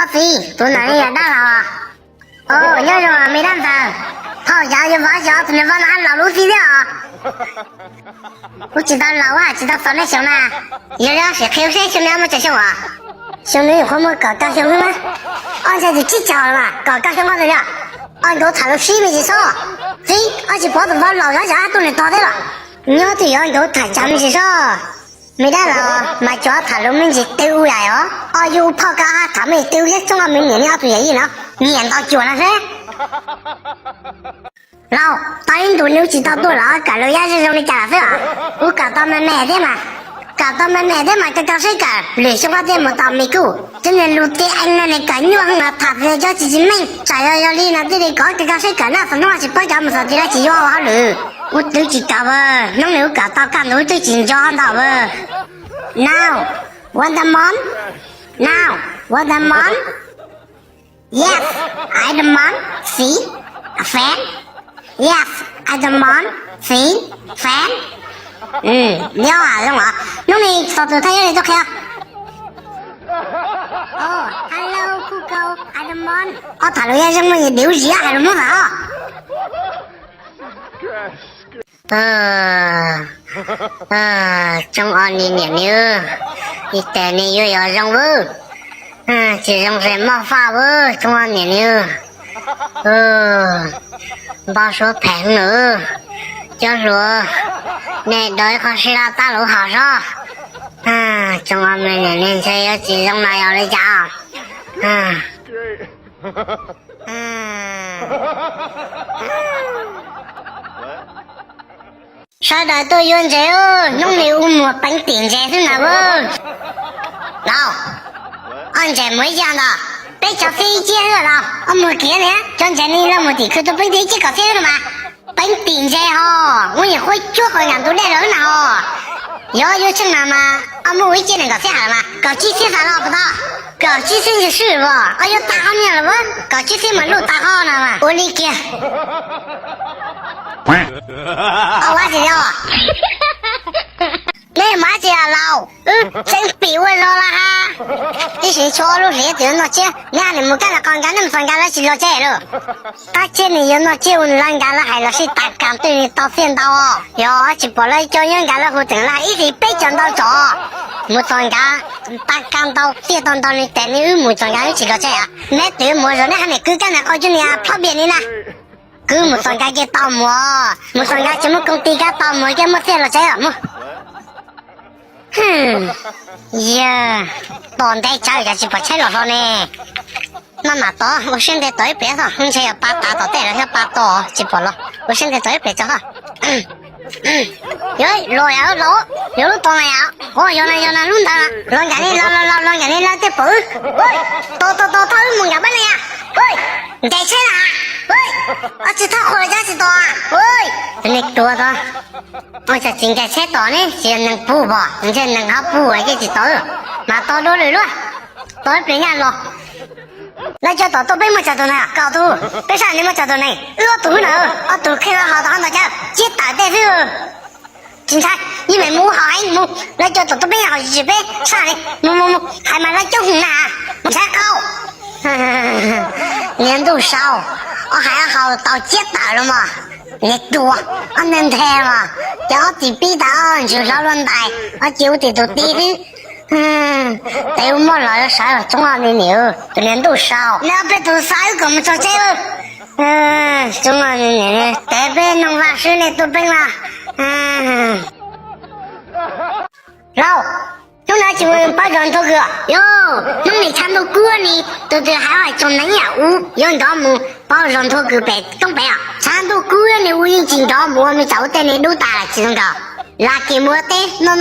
阿飞，都哪里也大了啊？哦，要什么没蛋饭？好家伙，发小，昨天晚上还老路飞的啊！我知道老啊，知道放在熊呢。有两是还有谁兄弟们在熊啊？兄弟会么搞兄弟们？俺这就计较了嘛，搞兄弟了。俺都谈了水没几少，所以而且包子把老人家都能打的了。你要对俺都谈家没几少。没得了，嘛叫他们们去丢呀哟！啊，有跑干哈？他们丢些中国明年要做业呢，年到脚了噻。老，大印度牛几到多了，干了也是让你干啥？我搞到们买的嘛，这搞谁干？旅行话怎么到美国？真的路的俺那里干娘啊，他是叫自己们，啥要你那这里搞谁干？那是弄是不讲么事的了，只要好路。我都知道啊，弄了搞到干我都紧张到啊。Now, what the mom? Now, what the mom? Yes, I the mom. See, a fan. Yes, I the mom. See, fan. 了啊，弄啊，弄你说的他有点做开啊。哦 ，Hello, Google, I the mom. 哦，他那也什么留意啊，还是么子啊？中二你年龄，一代你又要任务，这种是没法务，中二年龄，别说朋友，就说你到一块是啦，大路好上，中二年龄才有这种那样的家，啥的都用这哦，弄得我们本顶着是哪不？老，俺这没讲的，别叫飞机了老，我没给呢，讲真的那么的，可都被飞机搞飞了嘛？本顶着哈，我也会做好两都来人了哈。要有成了吗？俺们会见那个飞好了吗？搞几岁啥了不到？搞几岁的事不？哎呀，打好你了不？搞几岁嘛路打好了嘛？我理解。我知道。你妈这样老，真比我老了哈！你是错路是对那些，你看你们干了刚干，你们算干了是了这了。大姐你有那结婚人干了，还那是大干对你到现到哦。哟，去把那叫人干了后等了，一直被讲到着。没算干，大干到别当到你带你有没算干你去了这样。那对没说你还没够干了好久呢，跑别人呢。狗没算干给倒模，没算干怎么工地干倒模给没得了这样么？呀，当代教育是不吃了说呢。那多，我现在到一边上，而且要把大刀带了，要把刀去剥了。我现在到一边走哈。有老呀老，有当然呀，有那弄到了，乱干的老的不，到他们干嘛了呀？喂，你带车了啊？喂，这他回家是多啊？喂，你多的，我这今天车多呢，就能补吧，你这能好补我给知道了，拿刀落来了，到一边了。那叫到被么叫到呢？搞到被啥你们叫到呢？我都呢，我都看到好多好多家接打的是警察，你们母好还母，那叫到被好几倍啥的，母还买了叫红呢，才高，年度少，我还好到接打了嘛。你多，我能抬嘛？要地比的就少轮带，我就得都低的。对我们老有啥了？中二的牛，年都少，那边都少有个我们做这个。中二的牛，这边弄法师的都笨了。老，用那几位把砖头个，哟，用你看到过呢，都还种能呀屋，用到木把砖头个白东北啊，看到过呢，我已经到木我们早带你路大了，这种个。拉给没得，no，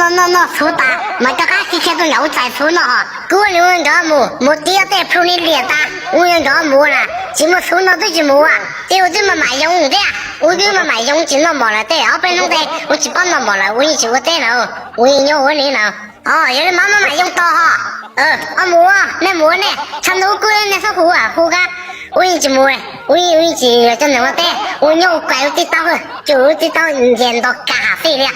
粗大，没得还是看到牛仔粗呢哈。过年问到没得要带铺你脸大，我问到没了，怎么粗呢都是没啊？对我这么买用的呀，我给我买用进了没了，对，我本弄的，我去帮他没了，我一起我带了，我一鸟我领了，有人妈妈买用到哈，没啊，那没呢，看到过年那是虎啊，虎干。我一直没，我一直真的我带，我鸟怪我得到，就得到年到咖啡了。